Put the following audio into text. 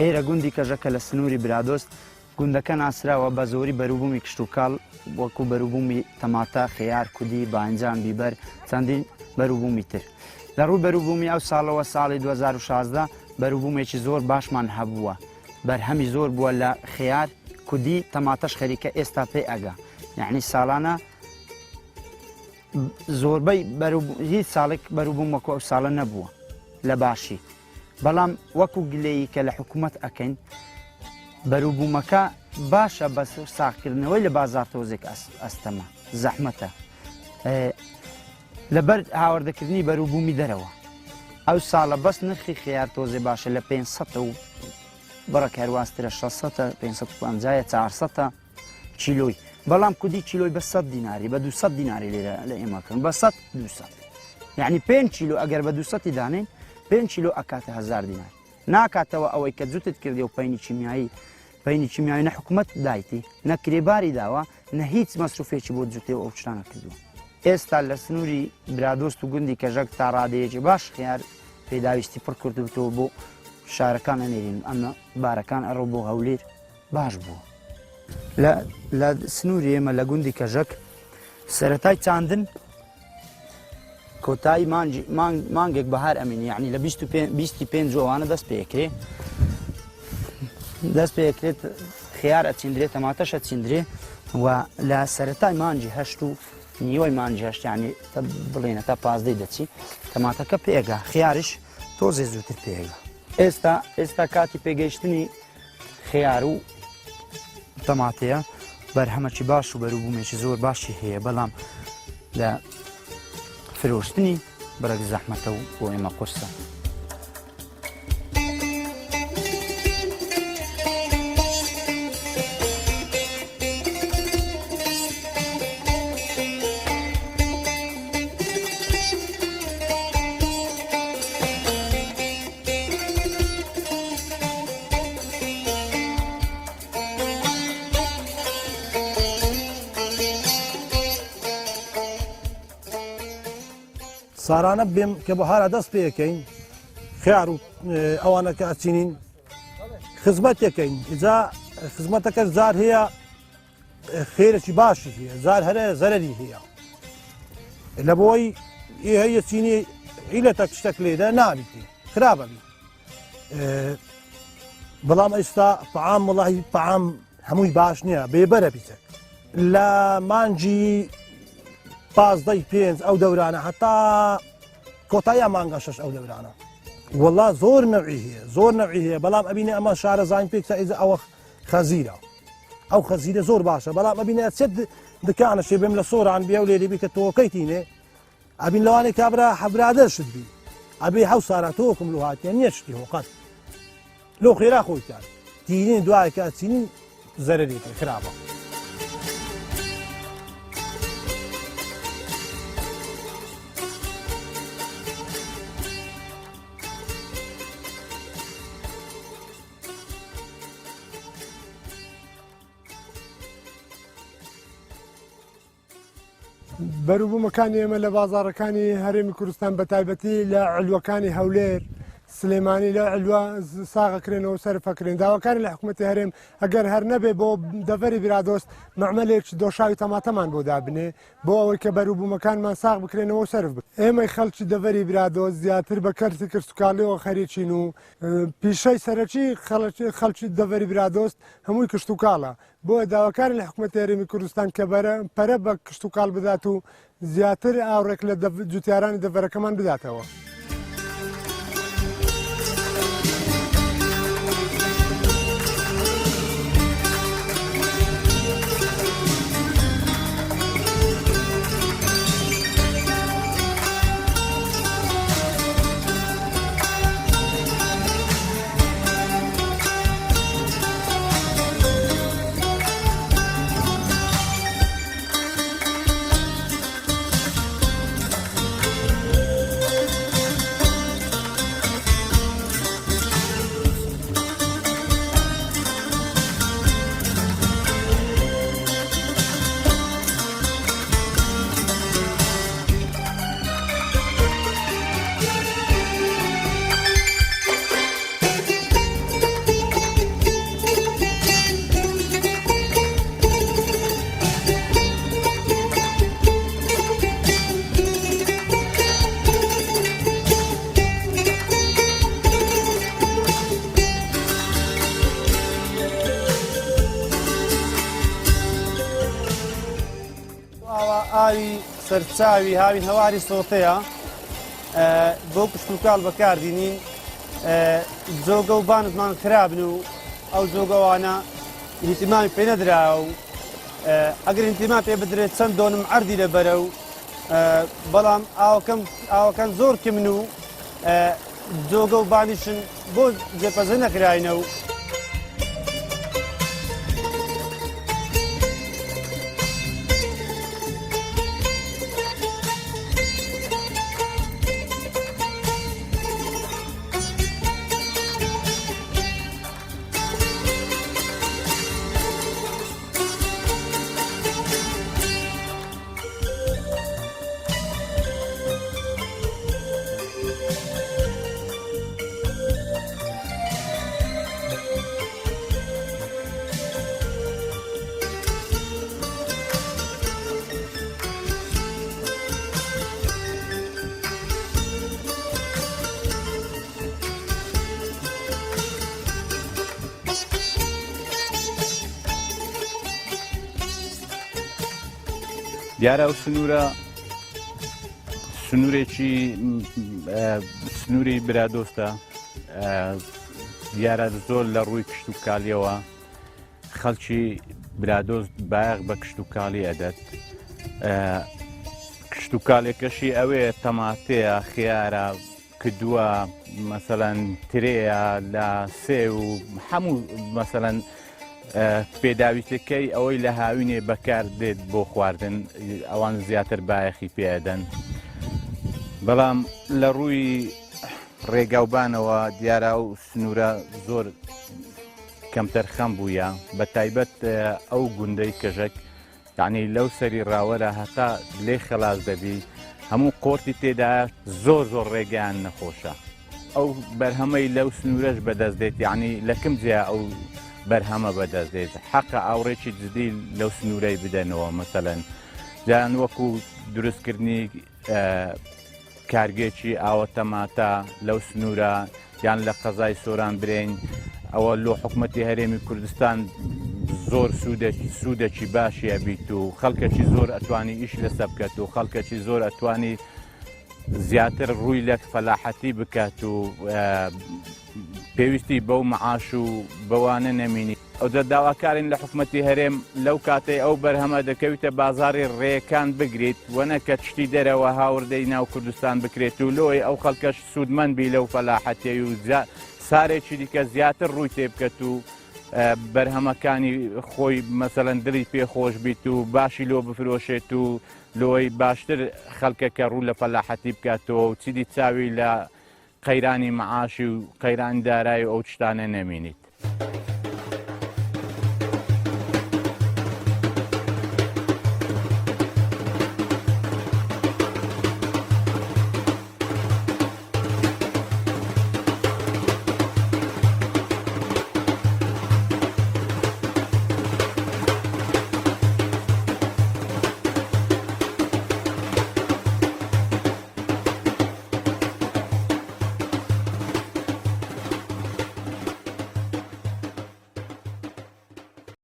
ئێرە گوندی کەژەکە لە سنووری برادۆست گوندەکە ناسراوە بە زۆری بەروبوومی کشت و کاڵ وەکو بەروبوومی تەماتە، خەیار، کودی، بانجان، بیبەر چەندین بەروبوومی تر. لە ڕووی بەروبوومی ئەو ساڵەوە ساڵی 2016 بەروبوومێکی زۆر باشمان هەبووە. بەرهەمی زۆر بووە لە خەیار، کودی، تەماتەش خەریکە ئێستا پێی ئەگا. یعنی ساڵانە زۆربەی هیچ ساڵێک بەروبووم وەکو ئەو ساڵە نەبووە لە باشی. بەڵام وەکو گلەیی کە لە حکوومەت ئەکەین بەروبوومەکە باشە بە ساغکردنەوەی لە بازار تۆزێک ئەستەمە زەحمەتە لەبەر هاوردەکردنی بەروبوومی دەرەوە. ئەو ساڵە بەس نرخی خیار تۆزێ باشە لە 500 و بڕە کارواسترە 600 550 400 چیلۆی. بەڵام کودی کیلۆی بە 100 دیناری بە 200 دیناری لێرە لە ئێمەکەن بە 100 200 یعنی 5 کیلۆ ئەگەر بە 200 دانین 5 کیلۆ ئەکاتە 1000 دینار. ناکاتەوە ئەوەی کە جوتت کردی و پەینی کیمیایی نە حکوومەت دایتی نە کرێباری داوە نە هیچ مەسروفێکی بۆ جوتێ و ئەو شتانە کردووە. ئێستا لە سنووری برادۆست و گوندی کەژەک تا ڕادەیەکی باش خیار پێداویستی پڕ کردوتەوە بۆ شارەکان ئەنێرین ئەمە بارەکان ئەڕۆ بۆ هەولێر باش بووە. لە سنووری ئێمە لە گوندی کەژەک سەرەتای چاندن کۆتایی مانگێک بەهار ئەمین یعنی لە 25 جوانە دەست پێکرێت خیار ئەچیندرێت تەماتەش ئەچیندرێ و لە سەرەتای مانجی هەشت و نیوەی مانجی هەشت یعنی بڵێنە تا 15 دەچی تەماتەکە پێگا خیارش تۆزێ زووتر پێگا. ئێستا کاتی پێگەیشتنی خیار و تەماتەیە بەرهەمەکی باش و بەروبوومێکی زۆر باشی هەیە بەڵام لە فرۆشتنی بەرەک زەحمەتە و بۆ ئێمە قورسە. سارانە بێم کە بەهارە دەست پێەکەین خیار و ئەوانە کە ئەچینین خزمەتەکەین ئجا خزمەتەکە زار هەیە خێرەی باشی هەیە زار هەرە زەرەری هەیە لە بۆی هەیە چینی عیلەتە شتێک لێدە نابیتی خراپەبی بەڵام ئێستا طعام وڵاهی طعام هەمووی باش نییە بێبەرە بیتێک لە مانجی 15 ئەو دەورانە هەتا کۆتاییان مانگە 6 ئەو دەورانە وەڵا زۆر نەوعی هەیە بەڵام ئەبینێ ئەمە شارەزانین پێکسە ئێزە ئەوە خەزیرە ئەو خەزیرە زۆر باشە بەڵام ئەبینێ چێت دکانە شێ بێم لە سۆران بیا و لێدەبی کە تۆکەی تینێ ئەبین لەوانێک کابرا حەبرادەر شت بی ئەبێ هەو سارە تۆکم لە هاتیان نییە شتی هۆقەت لۆ خێرا خۆیتان تینین دوای کە چینین زەرەرێتی خراپە. بەروبوومەکانی ئێمە لە بازاڕەکانی هەرێمی کوردستان بە تایبەتی لە علوەکانی هەولێر سلێمانی لە علوە ساغەکرێنەوە سەرفەکرێن داواکانی لە حکوومەتی هەرێم ئەگەر هەر نەبێ بۆ دەڤەری برادۆست مەعمەلێک دۆشاوی تەماتەمان بۆ دابنێ بۆ ئەوەی کە بەروبوومەکانمان ساغ بکرێنەوە سەرف بکە. ئێمەی خەڵکی دەڤەری برادۆست زیاتر بە کەرتی کرستوکاڵیەوە خەریکین و پیشەی سەرەکی خەڵکی دەڤەری برادۆست هەمووی کشت و کاڵە بۆ داواکاری لە حکوومەتی هەرێمی کوردستان کە پەرە بە کشت و کاڵ بدات و زیاتر ئاوڕێک لە جوتیارانی دەڤەرەکەمان بداتەوە. سەرچاوی هاوین هەواری سۆتەیە بۆ کشت و کاڵ بەکاردێنین جۆگە و بانتمان خرابن و ئەو جۆگەوانە ئیهتیمامی پێ نەدراوە و ئەگەر ئیهتیمام پێ بدرێت چەند دۆنم عەردی لەبەرە و بەڵام ئاوەکان زۆر کەمن و جۆگە و بانیشن بۆ جێپەزە نەکراینە و دیارە ئەو سنوورێکی سنووری برادۆستە دیارە زۆر لە ڕووی کشت و کاڵیەوە خەڵکی برادۆست بایەغ بە کشت و کاڵی ئەدەت کشت و کاڵێکەشی ئەوەیە تەماتەیە خیارە کدووە مەسەلەن ترەیە لە سێ و هەموو مەسەلەن پێداویستەکەی ئەوەی لە هاوینێ بەکار دێت بۆ خواردن ئەوان زیاتر بایەخی پێدەن بەڵام لە ڕووی ڕێگاوبانەوە دیارە و سنوورە زۆر کەمتەرخەم بووە بە تایبەت ئەو گوندەی کەژەک یعنی لەو سەری ڕاوەرە هەتا لێ خەلاص دەبی هەموو قۆرتی تێدا زۆر ڕێگەیان نەخۆشە ئەو بەرهەمەی لەو سنوورەش بەدەست دێت یعنی لە کەم جیا ئەو بەرهەمە بەدەست دێت حەقە ئاوڕێکی جدی لەو سنوورەی بدەنەوە مەسەلەن جان وەکو دروستکردنی کارگێکی ئاوە تەماتە لەو سنوورە یان لە قەزای سۆران برێن ئەوە لۆ حکوومەتی هەرێمی کوردستان زۆر سوودێکی باشیە بیت و خەڵکەکی زۆر ئەتوانی ئیش لەسە بکات و خەڵکەکی زۆر ئەتوانی زیاتر ڕووی لە فەلاحەتی بکات و پێویستی بەو مەعاش و بەوانە نەمینی ئەو داواکارین لە حکوومەتی هەرێم لەو کاتەی ئەو بەرهەمە دەکەویتە بازاری ڕێیەکان بگریت وەنە کە چشتی دەرەوە هاوردەی ناو کوردستان بکرێت و لۆی ئەو خەڵکەش سوودمەند بی لەو فەلاحەتی و سارێکی دیکە زیاتر ڕووی تێ بکەت و بەرهەمەکانی خۆی مەسەلەن دڵی پێخۆش بیت و باشی لۆ بفرۆشێت و لۆی باشتر خەڵکەکە ڕوو لە فەلاحەتی بکاتەوە و چیدی چاوی لە قەیرانی مەعاشی و قەیرانی دارایی ئەو شتانە نەمینیت.